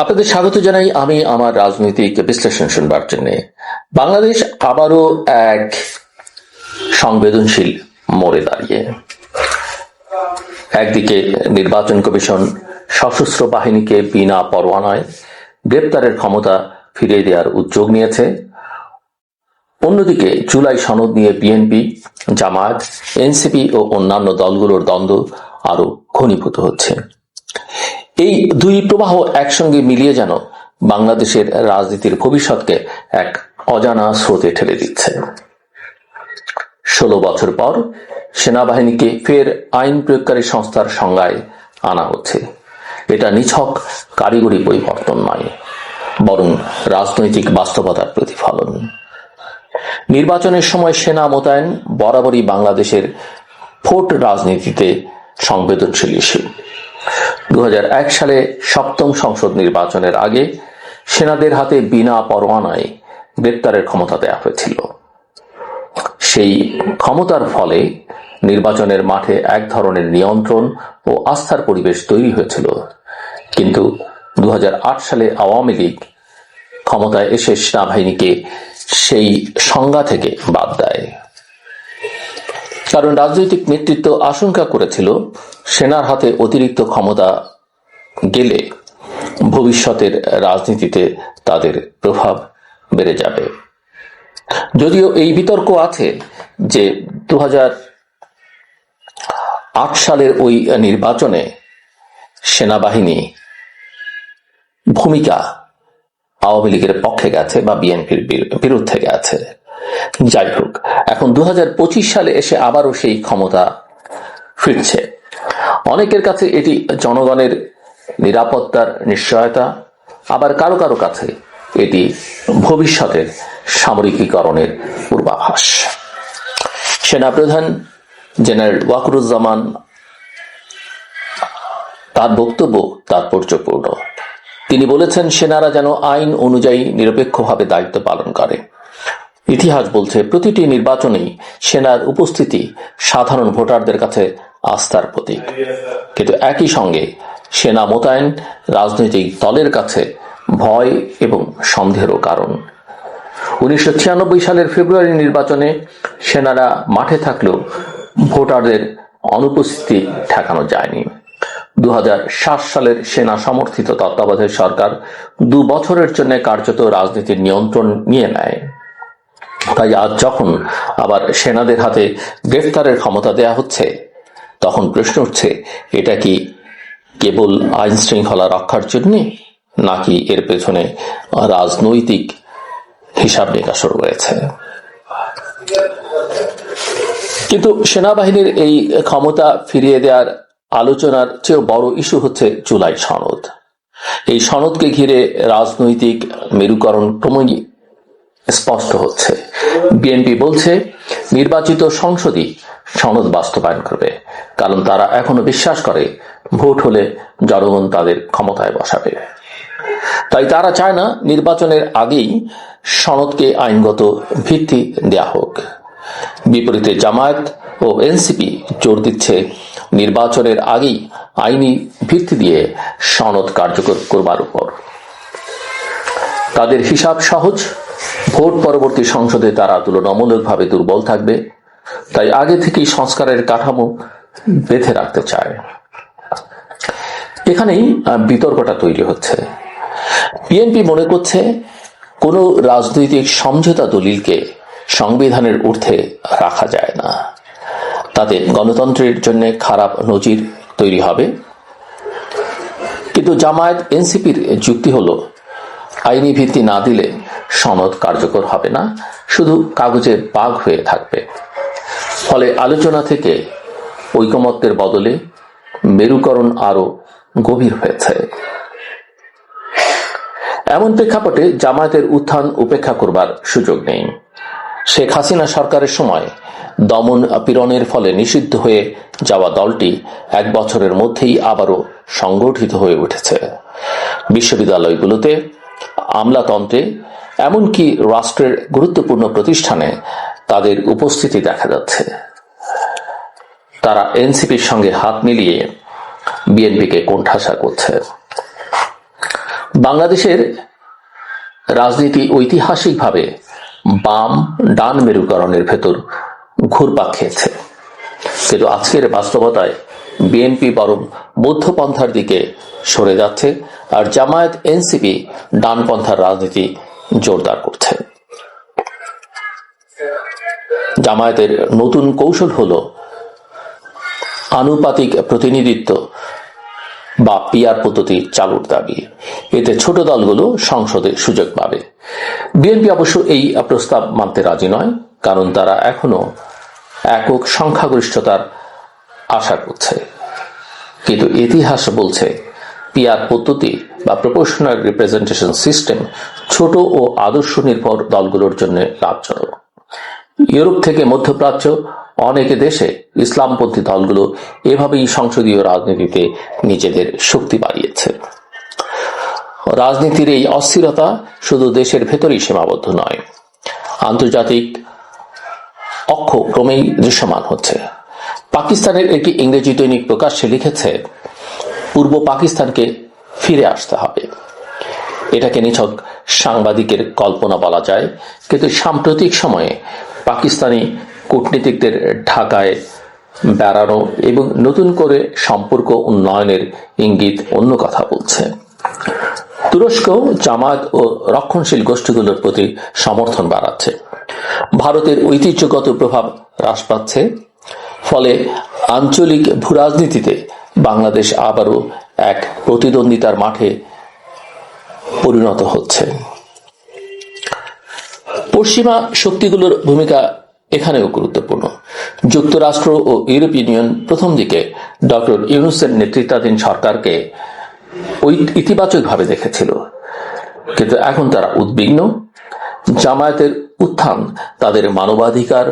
আপনাদের স্বাগত জানাই। আমি আমার রাজনৈতিক বিশ্লেষণ শুনবার জন্য। বাংলাদেশ আবারও এক সংবেদনশীল মোড়ে দাঁড়িয়ে। একদিকে নির্বাচন কমিশন সশস্ত্র বাহিনীকে বিনা পরোয়ানায় গ্রেপ্তারের ক্ষমতা ফিরিয়ে দেওয়ার উদ্যোগ নিয়েছে, অন্যদিকে জুলাই সনদ নিয়ে বিএনপি, জামায়াত, এনসিপি ও অন্যান্য দলগুলোর দ্বন্দ্ব আরো ঘনীভূত হচ্ছে। এই দুই প্রবাহ একসঙ্গে মিলিয়ে যেন বাংলাদেশের রাজনীতির ভবিষ্যৎকে এক অজানা স্রোতে ঠেলে দিচ্ছে। 16 বছর পর সেনাবাহিনীকে ফের আইন প্রয়োগকারী সংস্থার সংজ্ঞায় আনা হচ্ছে। এটা নিছক কারিগরি পরিবর্তন নয়, বরং রাজনৈতিক বাস্তবতার প্রতিফলন। নির্বাচনের সময় সেনা মোতায়েন বরাবরই বাংলাদেশের ভোট রাজনীতিতে সংবেদনশীল ইস্যু। 2001 সালে সপ্তম সংসদ নির্বাচনের আগে সেনাদের হাতে বিনা পরোয়ানায় গ্রেপ্তারের ক্ষমতা দেওয়া হয়েছিল। সেই ক্ষমতার ফলে নির্বাচনের মাঠে এক ধরনের নিয়ন্ত্রণ ও আস্থার পরিবেশ তৈরি হয়েছিল, কিন্তু 2008 সালে আওয়ামী লীগ ক্ষমতায় এসে সেনাবাহিনীকে সেই সংজ্ঞা থেকে বাদ দেয়। কারণ রাজনৈতিক নেতৃত্ব আশঙ্কা করেছিল সেনার হাতে অতিরিক্ত ক্ষমতা গেলে ভবিষ্যতের রাজনীতিতে তাদের প্রভাব বেড়ে যাবে। যদিও এই বিতর্ক আছে যে 2008 সালের ওই নির্বাচনে সেনাবাহিনী ভূমিকা আওয়ামী লীগের পক্ষে গেছে বা বিএনপির বিরুদ্ধে গেছে। যাই হোক, এখন 2025 সালে এসে আবারও সেই ক্ষমতা ফিরছে। অনেকের কাছে এটি জনগণের নিরাপত্তার নিশ্চয়তা, আবার কারো কারো কাছে এটি ভবিষ্যতের সামরিকীকরণের পূর্বাভাস। সেনাপ্রধান জেনারেল ওয়াকারুজ্জামান তার বক্তব্য তাৎপর্যপূর্ণ। তিনি বলেছেন, সেনারা যেন আইন অনুযায়ী নিরপেক্ষভাবে দায়িত্ব পালন করে। ইতিহাস বলছে প্রতিটি নির্বাচনেই সেনার উপস্থিতি সাধারণ ভোটারদের কাছে আস্থার প্রতীক, কিন্তু একই সঙ্গে সেনা মোতায়েন রাজনৈতিক দলের কাছে ভয় এবং সন্দেহেরও কারণ। 1996 সালের ফেব্রুয়ারি নির্বাচনে সেনারা মাঠে থাকলেও ভোটারদের অনুপস্থিতি ঠেকানো যায়নি। 2007 সালের সেনা সমর্থিত তত্ত্বাবধায়ক সরকার 2 বছরের জন্য কার্যত রাজনীতির নিয়ন্ত্রণ নিয়ে নেয়। তাই আজ যখন আবার সেনাদের হাতে গ্রেফতারের ক্ষমতা দেয়া হচ্ছে, তখন প্রশ্ন উঠছে, এটা কি কেবল আইন শৃঙ্খলা রক্ষার জন্য, নাকি এর পেছনে রাজনৈতিক হিসাব নিকাশও রয়েছে? কিন্তু সেনাবাহিনীর এই ক্ষমতা ফিরিয়ে দেওয়ার আলোচনার চেয়েও বড় ইস্যু হচ্ছে জুলাই সনদ। এই সনদকে ঘিরে রাজনৈতিক মেরুকরণ ক্রমেই স্পষ্ট হচ্ছে। বিএনপি বলছে নির্বাচিত সংসদই সনদ বাস্তবায়ন করবে, কারণ তারা এখনো বিশ্বাস করে ভোট হলে জনগণ তাদের ক্ষমতায় বসাবে। তাই তারা চায় না নির্বাচনের আগেই সনদকে আইনগত ভিত্তি দেয়া হোক। বিপরীতে জামায়াত ও এনসিপি জোর দিচ্ছে নির্বাচনের আগেই আইনি ভিত্তি দিয়ে সনদ কার্যকর করবার উপর। তাদের হিসাব সহজ, ভোট পরবর্তী সংসদে তারা তুলনামূলকভাবে দুর্বল থাকবে, তাই আগে থেকেই সংস্কারের কাঠামো বেঁধে রাখতে চায়। এখানেই বিতর্কটা তৈরি হচ্ছে। বিএনপি মনে করছে কোনো রাজনৈতিক সমঝোতা দলিলকে সংবিধানের ঊর্ধ্বে রাখা যায় না, তাতে গণতন্ত্রের জন্য খারাপ নজির তৈরি হবে। কিন্তু জামায়াত এনসিপির যুক্তি হলো, আইনি ভিত্তি না দিলে সনদ কার্যকর হবে না, শুধু কাগজে বাগ হয়ে থাকবে। ফলে আলোচনা থেকে ঐকমত্যের বদলে মেরুকরণ আরো গভীর হয়েছে। এমন প্রেক্ষাপটে জামায়াতের উত্থান উপেক্ষা করবার সুযোগ নেই। শেখ হাসিনা সরকারের সময় দমন পীড়নের ফলে নিষিদ্ধ হয়ে যাওয়া দলটি 1 বছরের মধ্যেই আবারও সংগঠিত হয়ে উঠেছে। বিশ্ববিদ্যালয়গুলোতে, আমলাতন্ত্রে, এমনকি রাষ্ট্রের গুরুত্বপূর্ণ প্রতিষ্ঠানে তাদের উপস্থিতি দেখা যাচ্ছে। তারা এনসিপির সঙ্গে হাত মিলিয়ে বিএনপিকে কোণঠাসা করছে। বাংলাদেশের রাজনীতি ঐতিহাসিকভাবে বাম ডান মেরুকরণের ভেতর ঘুরপাক খেয়েছে, কিন্তু আজকের বাস্তবতায় বিএনপি বরং মধ্যপন্থার দিকে সরে যাচ্ছে, আর জামায়াত এনসিপি ডানপন্থার রাজনীতি জোরদার করছে। জামায়াতের নতুন কৌশল হল আনুপাতিক প্রতিনিধিত্ব বা পিআর পদ্ধতি চালুর দাবি। এতে ছোট দলগুলো সংসদে সুযোগ পাবে। বিএনপি অবশ্য এই প্রস্তাব মানতে রাজি নয়, কারণ তারা এখনো একক সংখ্যাগরিষ্ঠতার আশা করছে। কিন্তু ইতিহাস বলছে পিআর পদ্ধতি বা প্রপোর্শনাল রিপ্রেজেন্টেশন সিস্টেম ছোট ও আদর্শ নির্ভর দলগুলোর জন্য লাভজনক। ইউরোপ থেকে মধ্যপ্রাচ্য অনেক দেশে ইসলামপন্থী দলগুলো এভাবেই সংসদীয় রাজনীতিতে নিজেদের শক্তি বাড়িয়েছে। রাজনীতির এই অস্থিরতা শুধু দেশের ভেতরেই সীমাবদ্ধ নয়, আন্তর্জাতিক অক্ষ ক্রমেই দৃশ্যমান হচ্ছে। পাকিস্তানের একটি ইংরেজি দৈনিক প্রকাশ্যে লিখেছে, পূর্ব পাকিস্তানকে ফিরে আসতে হবে। এটাকে নিছক সাংবাদিকের কল্পনা বলা যায়, কিন্তু সাম্প্রতিক সময়ে পাকিস্তানি কূটনীতিকদের ঢাকায় বেড়ানো এবং নতুন করে সম্পর্ক উন্নয়নের ইঙ্গিত অন্য কথা বলছে। তুরস্ক জামায়াত ও রক্ষণশীল গোষ্ঠীগুলোর প্রতি সমর্থন বাড়াচ্ছে। ভারতের ঐতিহ্যগত প্রভাব হ্রাস পাচ্ছে, ফলে আঞ্চলিক ভূরাজনীতিতে বাংলাদেশ আবারও এক প্রতিদ্বন্দ্বিতার মাঠে পরিণত হচ্ছে। পশ্চিমা শক্তিগুলোর ভূমিকা এখানেও গুরুত্বপূর্ণ। যুক্তরাষ্ট্র ও ইউরোপীয় ইউনিয়ন প্রথম দিকে ডক্টর ইউনূসের নেতৃত্বাধীন সরকারকে ইতিবাচকভাবে দেখেছিল, কিন্তু এখন তারা উদ্বিগ্ন। জামায়াতের উত্থান তাদের মানবাধিকার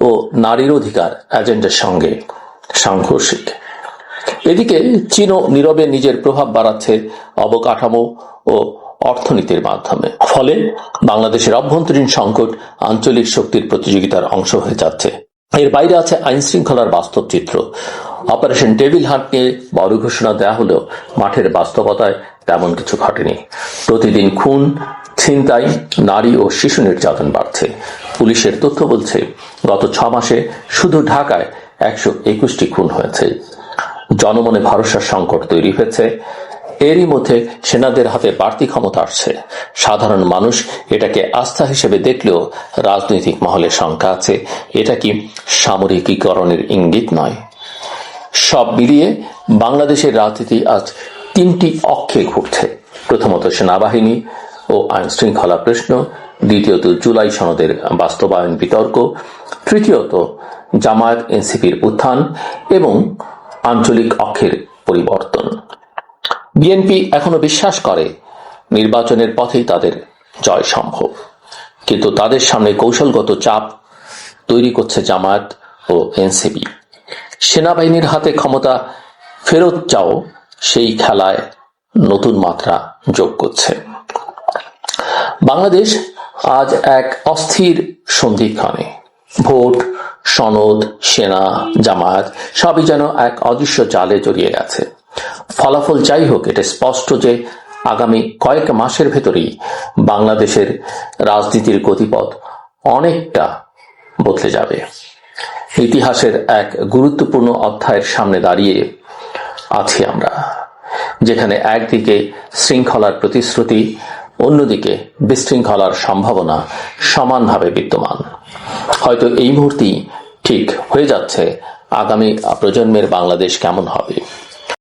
ও নারীর অধিকার এজেন্ডার সঙ্গে সাংঘর্ষিক। এদিকে চীনও নীরবে নিজের প্রভাব বাড়াচ্ছে অবকাঠামো ও অর্থনীতির মাধ্যমে। ফলে বাংলাদেশের অভ্যন্তরীণ সংকট আঞ্চলিক শক্তির প্রতিযোগিতার অংশ হয়ে যাচ্ছে। এর বাইরে আছে আইন শৃঙ্খলার বাস্তব চিত্র। অপারেশন টেবিল হান্ট নিয়ে বড় ঘোষণা দেওয়া হলেও মাঠের বাস্তবতায় তেমন কিছু ঘটেনি। প্রতিদিন খুন, ছিনতাই, নারী ও শিশু নির্যাতন বাড়ছে। পুলিশের তথ্য বলছে গত 6 মাসে শুধু ঢাকায় 121টি খুন হয়েছে। জনমনে ভরসার সংকট তৈরি হয়েছে। এরই মধ্যে সেনাদের হাতে বাড়তি ক্ষমতা আসছে। সাধারণ মানুষ এটাকে আস্থা হিসেবে দেখলেও রাজনৈতিক মহলে শঙ্কা আছে, এটা কি সামরিকীকরণের ইঙ্গিত নয়? সব মিলিয়ে বাংলাদেশের রাজনীতি আজ 3টি অক্ষে ঘুরছে। প্রথমত সেনাবাহিনী ও আইন শৃঙ্খলা প্রশ্ন, দ্বিতীয়ত জুলাই সনদের বাস্তবায়ন বিতর্ক, তৃতীয়ত জামায়াত এনসিপির উত্থান এবং আঞ্চলিক অক্ষের পরিবর্তন। বিএনপি এখনো বিশ্বাস করে নির্বাচনের পথেই তাদের জয় সম্ভব, কিন্তু তাদের সামনে কৌশলগত চাপ তৈরি করছে জামায়াত ও এনসিপি। সেনাবাহিনীর হাতে ক্ষমতা ফেরত চাও সেই খেলায় নতুন মাত্রা যোগ করছে। বাংলাদেশ আজ এক অস্থির সন্ধিক্ষণে। ভোট, সনদ, সেনা, জামায়াত সবই যেন এক অদৃশ্য জালে জড়িয়ে গেছে। ফলাফল যাই হোক, এটা স্পষ্ট যে আগামী কয়েক মাসের ভেতরেই বাংলাদেশের রাজনীতির গতিপথ অনেকটা বদলে যাবে। ইতিহাসের এক গুরুত্বপূর্ণ অধ্যায়ের সামনে দাঁড়িয়ে আছি আমরা, যেখানে একদিকে শৃঙ্খলার প্রতিশ্রুতি, অন্যদিকে বিশৃঙ্খলার সম্ভাবনা সমানভাবে বিদ্যমান। হয়তো এই মুহূর্তেই ঠিক হয়ে যাচ্ছে আগামী প্রজন্মের বাংলাদেশ কেমন হবে।